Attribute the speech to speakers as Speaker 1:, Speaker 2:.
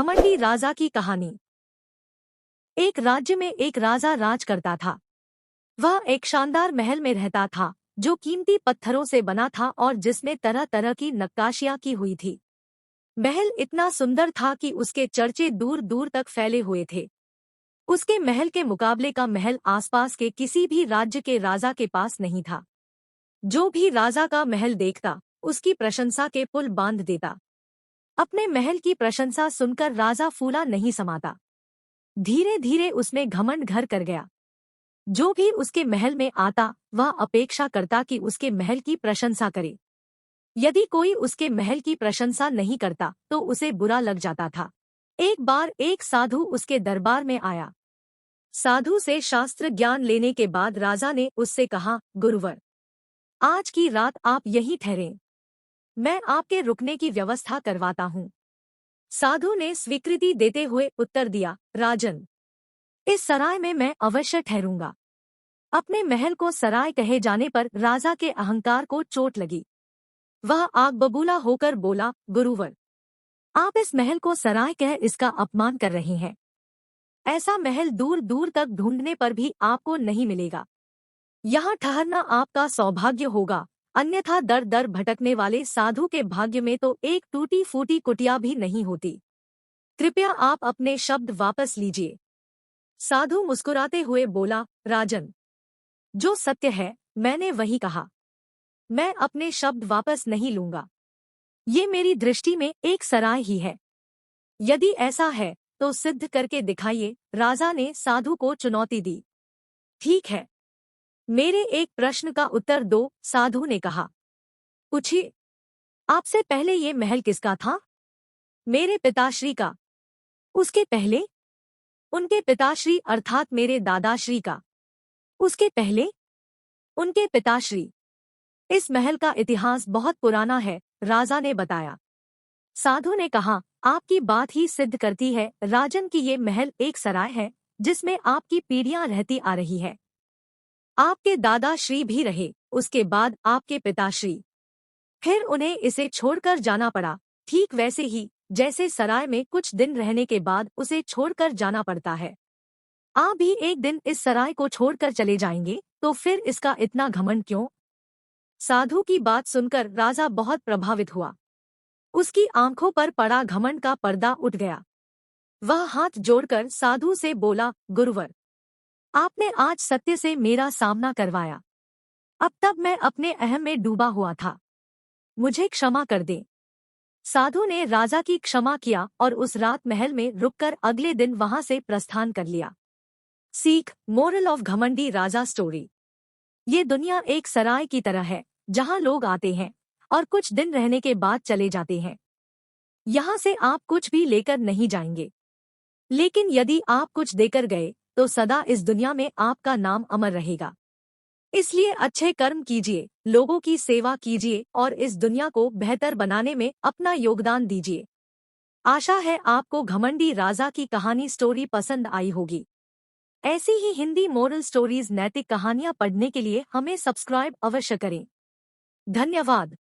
Speaker 1: घमंडी राजा की कहानी। एक राज्य में एक राजा राज करता था। वह एक शानदार महल में रहता था जो कीमती पत्थरों से बना था और जिसमें तरह तरह की नक्काशियां की हुई थी। महल इतना सुंदर था कि उसके चर्चे दूर दूर तक फैले हुए थे। उसके महल के मुकाबले का महल आसपास के किसी भी राज्य के राजा के पास नहीं था। जो भी राजा का महल देखता उसकी प्रशंसा के पुल बांध देता। अपने महल की प्रशंसा सुनकर राजा फूला नहीं समाता। धीरे धीरे उसमें घमंड घर कर गया। जो भी उसके महल में आता वह अपेक्षा करता कि उसके महल की प्रशंसा करे। यदि कोई उसके महल की प्रशंसा नहीं करता तो उसे बुरा लग जाता था। एक बार एक साधु उसके दरबार में आया। साधु से शास्त्र ज्ञान लेने के बाद राजा ने उससे कहा, गुरुवर, आज की रात आप यहीं ठहरें। मैं आपके रुकने की व्यवस्था करवाता हूँ। साधु ने स्वीकृति देते हुए उत्तर दिया, राजन, इस सराय में मैं अवश्य ठहरूंगा। अपने महल को सराय कहे जाने पर राजा के अहंकार को चोट लगी। वह आग बबूला होकर बोला, गुरुवर, आप इस महल को सराय कह इसका अपमान कर रहे हैं। ऐसा महल दूर दूर तक ढूंढने पर भी आपको नहीं मिलेगा। यहाँ ठहरना आपका सौभाग्य होगा, अन्यथा दर दर भटकने वाले साधु के भाग्य में तो एक टूटी फूटी कुटिया भी नहीं होती। कृपया आप अपने शब्द वापस लीजिए। साधु मुस्कुराते हुए बोला, राजन, जो सत्य है मैंने वही कहा। मैं अपने शब्द वापस नहीं लूंगा। ये मेरी दृष्टि में एक सराय ही है। यदि ऐसा है तो सिद्ध करके दिखाइए। राजा ने साधु को चुनौती दी। ठीक है, मेरे एक प्रश्न का उत्तर दो, साधु ने कहा। पूछिए। आपसे पहले ये महल किसका था? मेरे पिताश्री का। उसके पहले? उनके पिताश्री अर्थात मेरे दादाश्री का। उसके पहले? उनके पिताश्री। इस महल का इतिहास बहुत पुराना है, राजा ने बताया। साधु ने कहा, आपकी बात ही सिद्ध करती है राजन कि ये महल एक सराय है जिसमें आपकी पीढ़ियां रहती आ रही है। आपके दादाश्री भी रहे, उसके बाद आपके पिताश्री, फिर उन्हें इसे छोड़कर जाना पड़ा। ठीक वैसे ही जैसे सराय में कुछ दिन रहने के बाद उसे छोड़कर जाना पड़ता है। आप भी एक दिन इस सराय को छोड़कर चले जाएंगे, तो फिर इसका इतना घमंड क्यों? साधु की बात सुनकर राजा बहुत प्रभावित हुआ। उसकी आंखों पर पड़ा घमंड का पर्दा उठ गया। वह हाथ जोड़कर साधु से बोला, गुरुवर, आपने आज सत्य से मेरा सामना करवाया। अब तक मैं अपने अहम में डूबा हुआ था। मुझे क्षमा कर दे। साधु ने राजा की क्षमा किया और उस रात महल में रुककर अगले दिन वहां से प्रस्थान कर लिया। सीख, मोरल ऑफ घमंडी राजा स्टोरी। ये दुनिया एक सराय की तरह है जहां लोग आते हैं और कुछ दिन रहने के बाद चले जाते हैं। यहाँ से आप कुछ भी लेकर नहीं जाएंगे, लेकिन यदि आप कुछ देकर गए तो सदा इस दुनिया में आपका नाम अमर रहेगा। इसलिए अच्छे कर्म कीजिए, लोगों की सेवा कीजिए और इस दुनिया को बेहतर बनाने में अपना योगदान दीजिए। आशा है आपको घमंडी राजा की कहानी स्टोरी पसंद आई होगी। ऐसी ही हिंदी मोरल स्टोरीज, नैतिक कहानियां पढ़ने के लिए हमें सब्सक्राइब अवश्य करें। धन्यवाद।